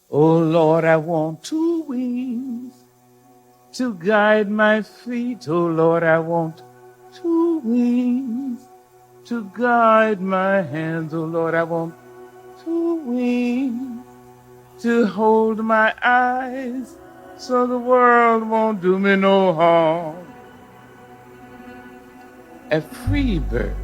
Oh Lord, I want two wings to guide my feet. Oh Lord, I want two wings to guide my hands. Oh Lord, I want two wings to hold my eyes so the world won't do me no harm. A free bird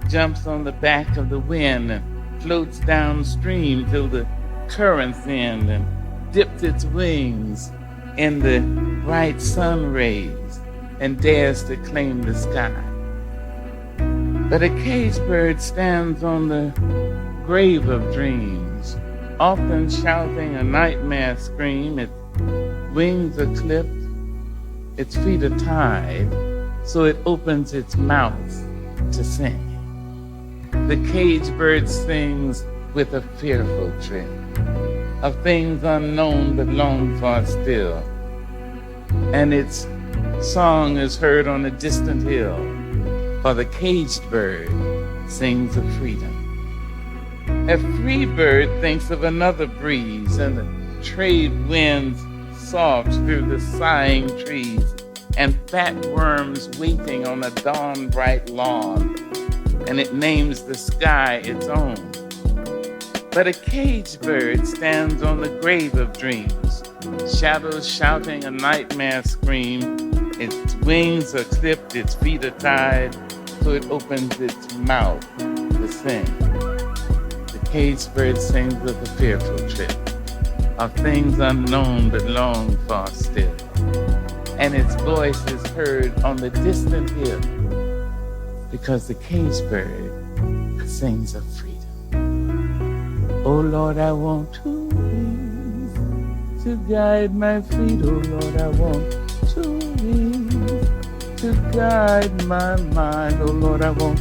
jumps on the back of the wind and floats downstream till the currents end and dips its wings in the bright sun rays and dares to claim the sky. But a caged bird stands on the grave of dreams, often shouting a nightmare scream. Its wings are clipped, its feet are tied, so it opens its mouth to sing. The caged bird sings with a fearful trip of things unknown but longed for still, and its song is heard on a distant hill, for the caged bird sings of freedom. A free bird thinks of another breeze and the trade winds soft through the sighing trees and fat worms waiting on a dawn bright lawn, and it names the sky its own. But a caged bird stands on the grave of dreams, shadows shouting a nightmare scream. Its wings are clipped, its feet are tied, so it opens its mouth to sing. The caged bird sings with a fearful trip of things unknown but longed for still, and its voice is heard on the distant hill, because the caged bird sings of freedom. Oh Lord, I want two wings to guide my feet. Oh Lord, I want two wings to guide my mind. Oh Lord, I want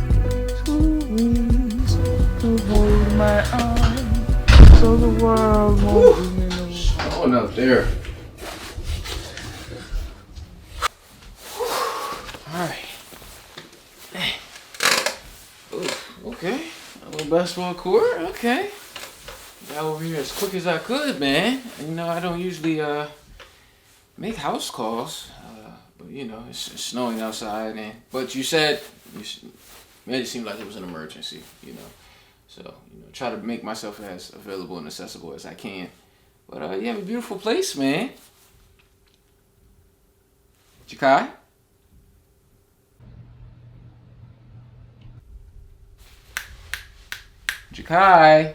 two wings to hold my arms so the world won't do me no harm. Going up there. Alright. Okay. A little basketball court. Okay. Got over here as quick as I could, man. You know, I don't usually make house calls. But you know, it's snowing outside, but you said made it seem like it was an emergency, you know. So, you know, try to make myself as available and accessible as I can. But you have a beautiful place, man. Jakai? Jakai?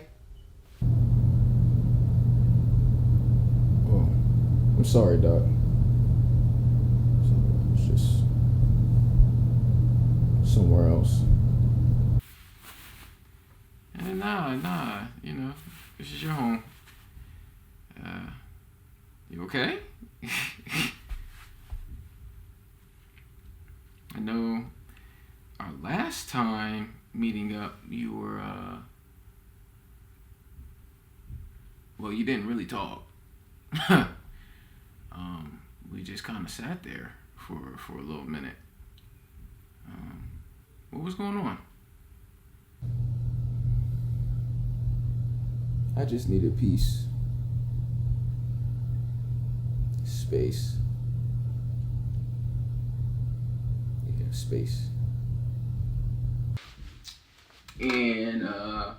Oh, I'm sorry, Doc. It's just somewhere else. Nah, you know, this is your home. You okay? I know our last time meeting up, you were, well, you didn't really talk. We just kind of sat there for a little minute. What was going on? I just needed peace. Space. Yeah, space. And I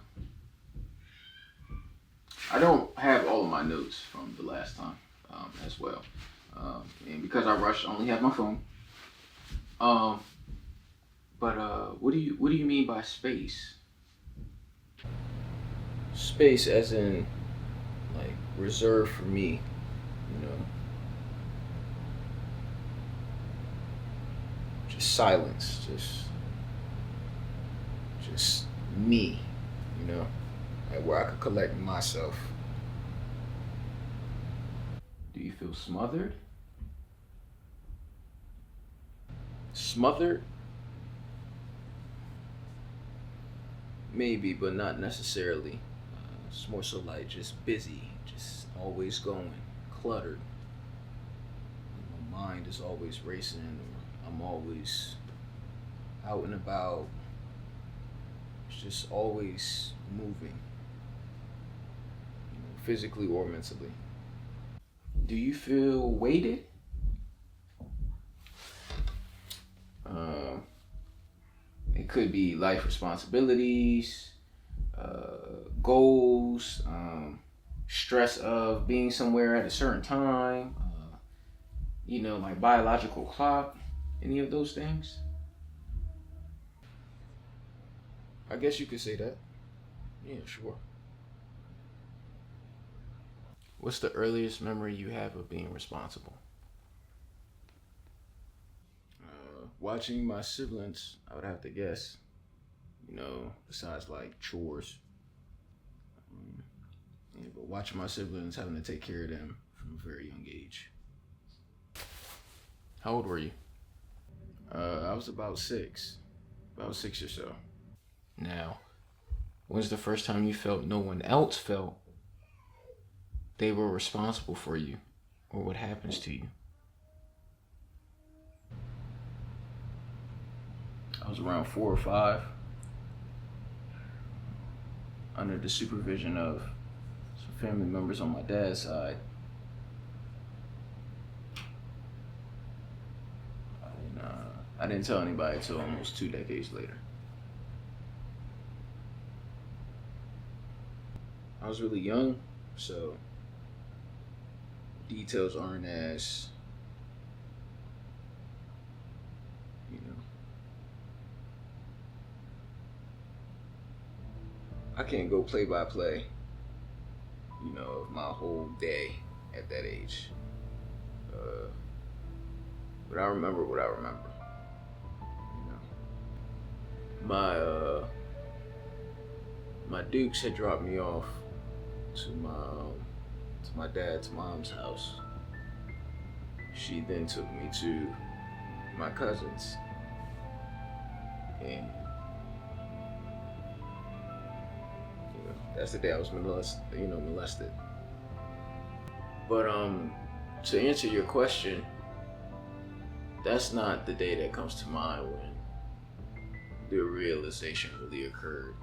don't have all of my notes from the last time as well. And because I rushed, I only have my phone. But what do you mean by space? Space as in like reserved for me, you know. Just silence, just me, you know, like where I could collect myself. Do you feel smothered? Smothered? Maybe, but not necessarily. It's more so like just busy, just always going, cluttered. My mind is always racing, or I'm always out and about. It's just always moving. You know, physically or mentally. Do you feel weighted? Um, it could be life responsibilities, goals, stress of being somewhere at a certain time, like biological clock, any of those things? I guess you could say that. Yeah, sure. What's the earliest memory you have of being responsible? Watching my siblings, I would have to guess, besides like chores. Yeah, but watching my siblings, having to take care of them from a very young age. How old were you? I was about 6 or so. Now, when's the first time you felt no one else felt they were responsible for you or what happens to you? I was around 4 or 5, under the supervision of some family members on my dad's side. I didn't tell anybody until almost 2 decades later. I was really young, so details aren't as, you know, I can't go play by play, of my whole day at that age. But I remember what I remember. My Dukes had dropped me off to my dad's mom's house. She then took me to my cousin's, and that's the day I was molested. But to answer your question, that's not the day that comes to mind when the realization really occurred.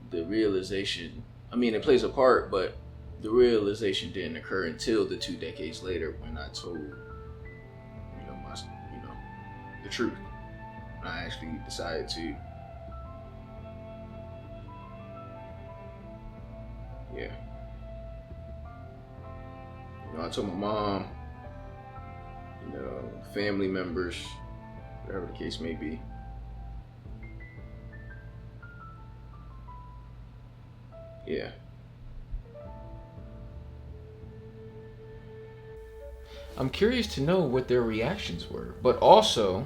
The realization, it plays a part, but the realization didn't occur until the 2 decades later when I told, the truth. I actually decided to, I told my mom, family members, whatever the case may be. Yeah. I'm curious to know what their reactions were, but also,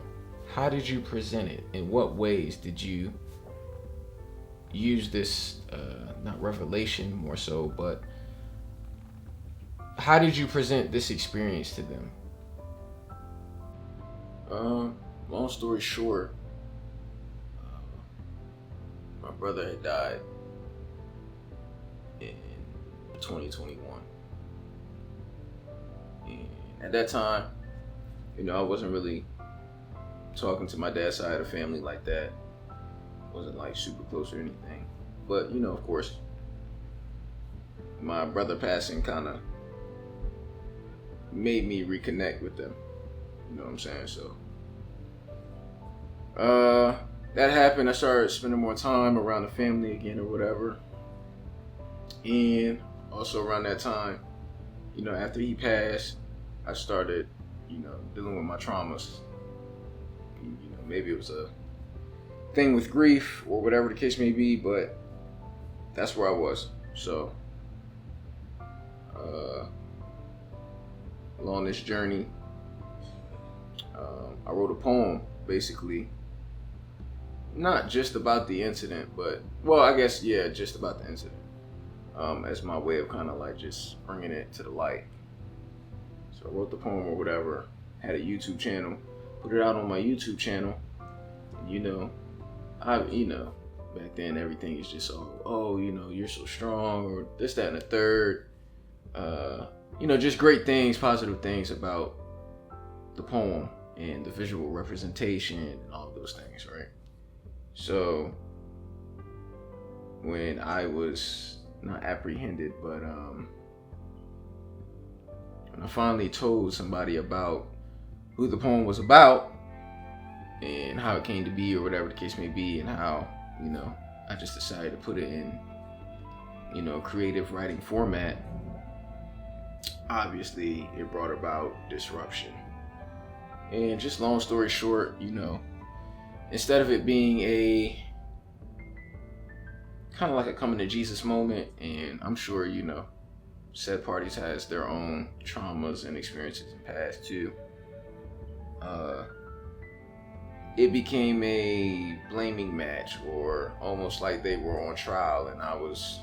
how did you present it? In what ways did you use this, not revelation more so, but how did you present this experience to them? Long story short, my brother had died in 2021. And at that time, I wasn't really talking to my dad's side of the family like that. Wasn't like super close or anything. But, of course, my brother passing kind of made me reconnect with them. You know what I'm saying? So, that happened. I started spending more time around the family again or whatever. And also around that time, after he passed, I started, dealing with my traumas. Maybe it was a thing with grief or whatever the case may be, but that's where I was. So, along this journey, I wrote a poem, basically, not just about the incident, but, just about the incident, as my way of kind of like just bringing it to the light. So I wrote the poem or whatever, had a YouTube channel, put it out on my YouTube channel, and back then everything is just you're so strong, or this, that, and the third, just great things, positive things about the poem and the visual representation and all of those things, right? So when I was not apprehended, but when I finally told somebody about who the poem was about and how it came to be, or whatever the case may be, and how, I just decided to put it in, creative writing format, obviously it brought about disruption. And just long story short, instead of it being a kind of like a coming to Jesus moment, and I'm sure, said parties has their own traumas and experiences in the past too, it became a blaming match, or almost like they were on trial and I was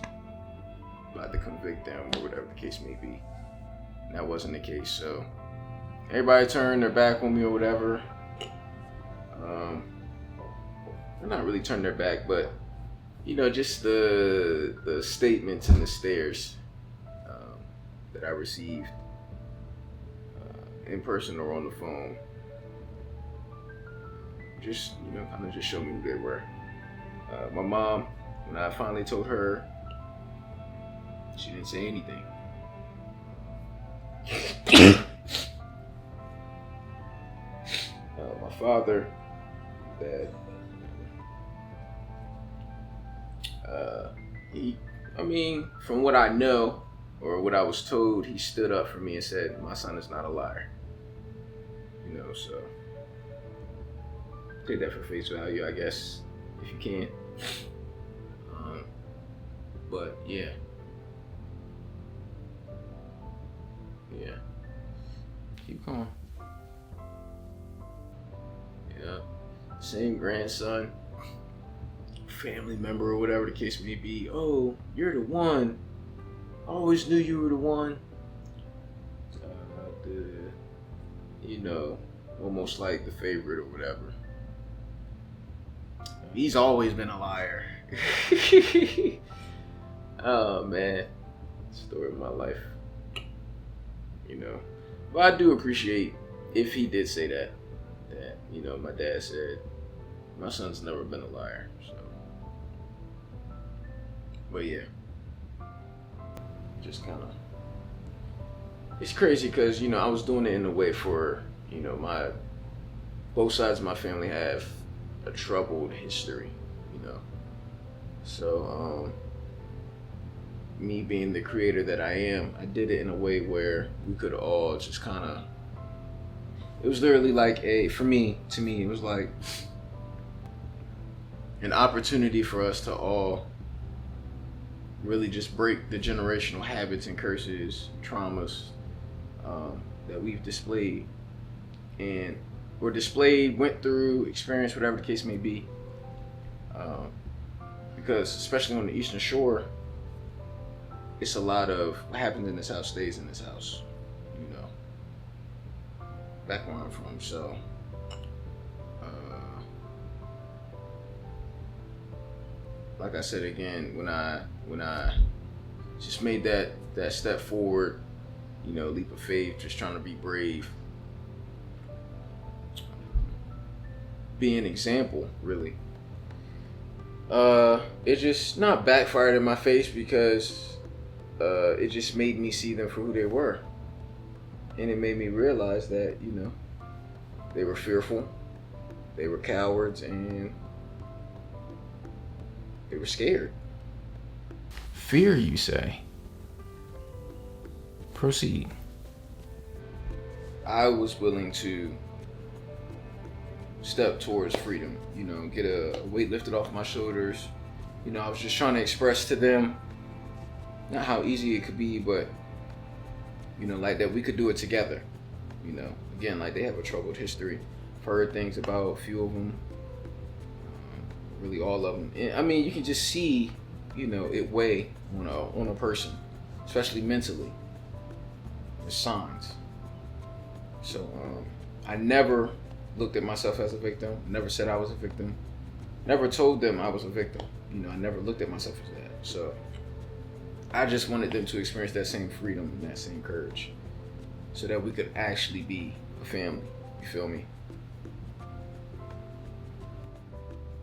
about to convict them, or whatever the case may be. And that wasn't the case, so everybody turned their back on me or whatever. They're not really turned their back, but just the statements and the stares that I received in person or on the phone, just kind of just showed me who they were. My mom, when I finally told her, she didn't say anything. My father, Dad, from what I know, or what I was told, he stood up for me and said, "My son is not a liar." So take that for face value, I guess, if you can. But yeah. Keep going. Yeah. Same grandson, family member, or whatever the case may be. "Oh, you're the one. I always knew you were the one." Almost like the favorite or whatever. He's always been a liar. Oh man, story of my life. But I do appreciate if he did say that my dad said, "My son's never been a liar." So, but yeah, just kind of, it's crazy because I was doing it in a way for both sides of my family have a troubled history, so me being the creator that I am, I did it in a way where we could all just kind of, it was literally like to me it was like an opportunity for us to all really just break the generational habits and curses, traumas that we've displayed went through, experienced, whatever the case may be. Because especially on the Eastern Shore, it's a lot of what happens in this house stays in this house, back where I'm from. So, like I said again, when I just made that step forward, leap of faith, just trying to be brave, be an example, really. It just not backfired in my face because it just made me see them for who they were. And it made me realize that, they were fearful, they were cowards, and they were scared. Fear, you say? Proceed. I was willing to step towards freedom, get a weight lifted off my shoulders. I was just trying to express to them, not how easy it could be, but, like that we could do it together. Again, like they have a troubled history. I've heard things about a few of them, really all of them. And, you can just see, it weigh on a person, especially mentally. There's signs. So I never looked at myself as a victim. Never said I was a victim. Never told them I was a victim. I never looked at myself as that. So I just wanted them to experience that same freedom and that same courage so that we could actually be a family. You feel me?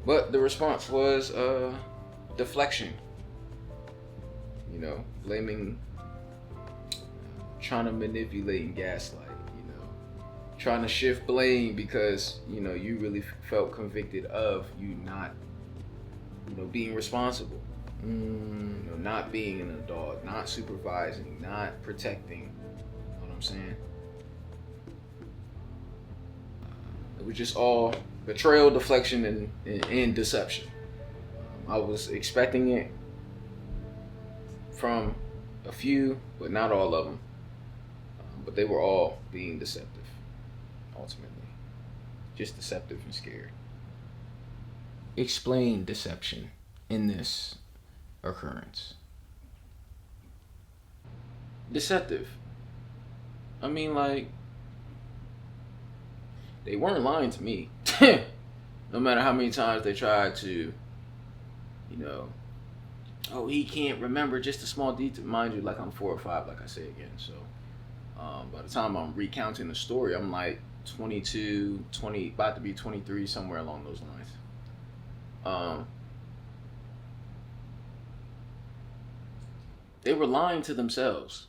But the response was deflection. You know, blaming, trying to manipulate and gaslight. You know, trying to shift blame because you know you really felt convicted of you not, you know, being responsible. You know, not being an adult, not supervising, not protecting. You know what I'm saying? It was just all betrayal, deflection, and deception. I was expecting it from a few, but not all of them. But they were all being deceptive, ultimately. Just deceptive and scared. Explain deception in this occurrence. Deceptive. I mean, like, they weren't lying to me. No matter how many times they tried to, you know, oh, he can't remember just a small detail. Mind you, like I'm 4 or 5, like I say again. So by the time I'm recounting the story, I'm like 22, 20, about to be 23, somewhere along those lines. They were lying to themselves.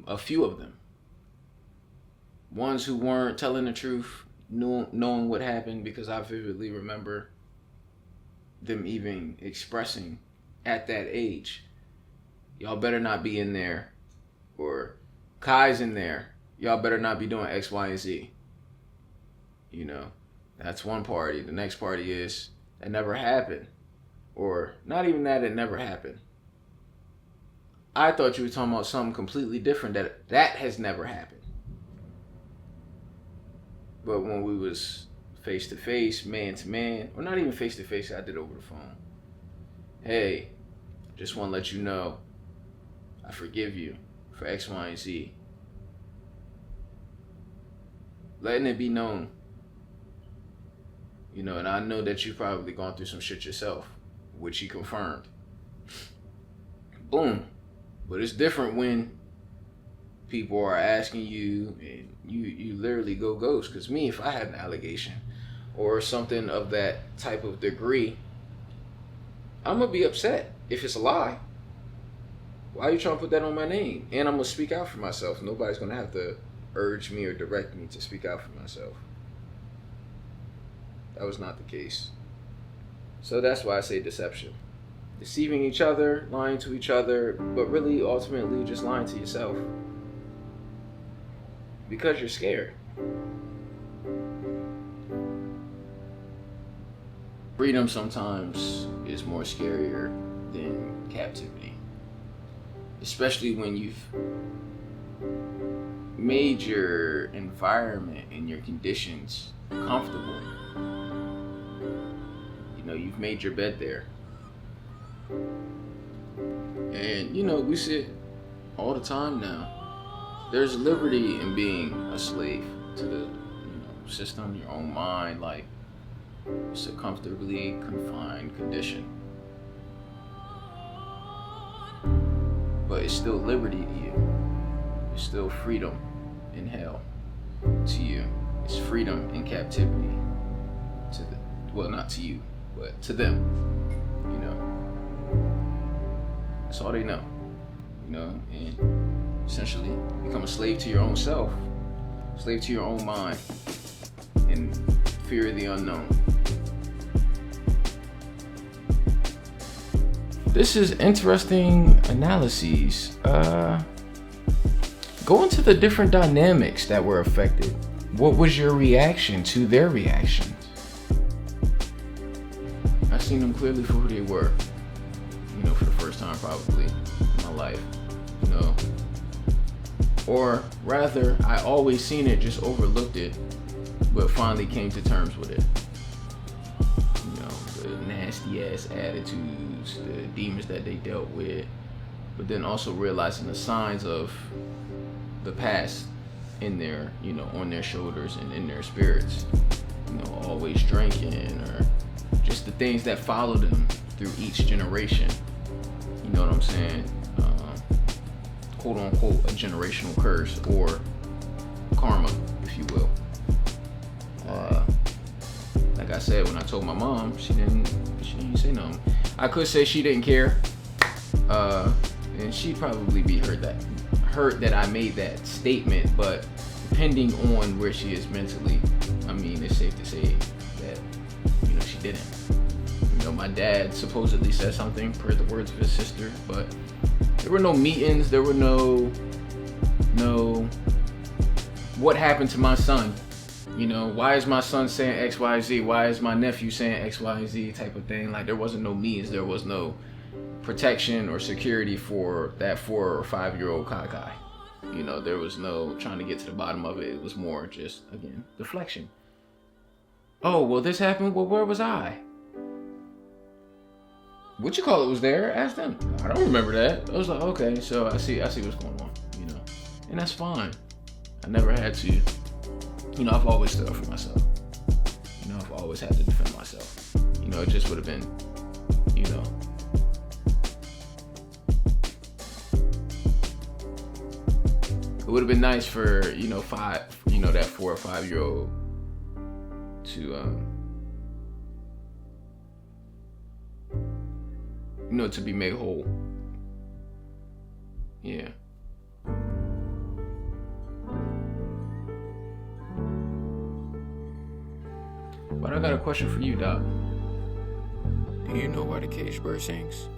A few of them. Ones who weren't telling the truth, knowing what happened, because I vividly remember them even expressing at that age, y'all better not be in there, or Kai's in there, y'all better not be doing X, Y, and Z. You know, that's one party. The next party is, that never happened. Or not even that, it never happened. I thought you were talking about something completely different, that has never happened. But when we was face to face, man to man, or not even face to face, I did over the phone. Hey, just want to let you know, I forgive you for X, Y, and Z. Letting it be known. You know, and I know that you've probably gone through some shit yourself, which he confirmed. Boom. But it's different when people are asking you and you literally go ghost. Because me, if I had an allegation or something of that type of degree, I'm going to be upset if it's a lie. Why are you trying to put that on my name? And I'm going to speak out for myself. Nobody's going to have to urge me or direct me to speak out for myself. That was not the case. So that's why I say deception. Deceiving each other, lying to each other, but really ultimately just lying to yourself. Because you're scared. Freedom sometimes is more scarier than captivity. Especially when you've made your environment and your conditions comfortable. You know, you've made your bed there. And, you know, we see it all the time now. There's liberty in being a slave to the, system, your own mind. Like, it's a comfortably confined condition. But it's still liberty to you. It's still freedom in hell to you. It's freedom in captivity to the, well, not to you, but to them. You know, that's all they know. You know, and essentially become a slave to your own self, slave to your own mind, and fear of the unknown. This is interesting analyses. Go into the different dynamics that were affected. What was your reaction to their reactions? I seen them clearly for who they were. You know, for the first time probably in my life. You know, or rather, I always seen it, just overlooked it, but finally came to terms with it. You know, the nasty ass attitudes, the demons that they dealt with, but then also realizing the signs of the past in their, you know, on their shoulders and in their spirits. You know, always drinking, or just the things that followed them through each generation. You know what I'm saying? Quote unquote a generational curse or karma, if you will. Like I said, when I told my mom, she didn't say nothing. I could say she didn't care, And she'd probably be hurt that I made that statement, but depending on where she is mentally, I mean, it's safe to say that, she didn't. My dad supposedly said something per the words of his sister, but there were no meetings, there were no what happened to my son? Why is my son saying X, Y, Z? Why is my nephew saying X, Y, Z type of thing? Like, there wasn't no meetings, there was no protection or security for that 4 or 5-year-old Kai. There was no trying to get to the bottom of it. It was more just, again, deflection. Oh, well, this happened. Well, where was I? What you call it was there? Ask them. I don't remember that. I was like, okay, so I see what's going on, and that's fine. I never had to, I've always stood up for myself. I've always had to defend myself. It just would have been, it would have been nice for, that 4 or 5-year-old to, to be made whole. Yeah. But I got a question for you, Doc. Do you know why the caged bird sings?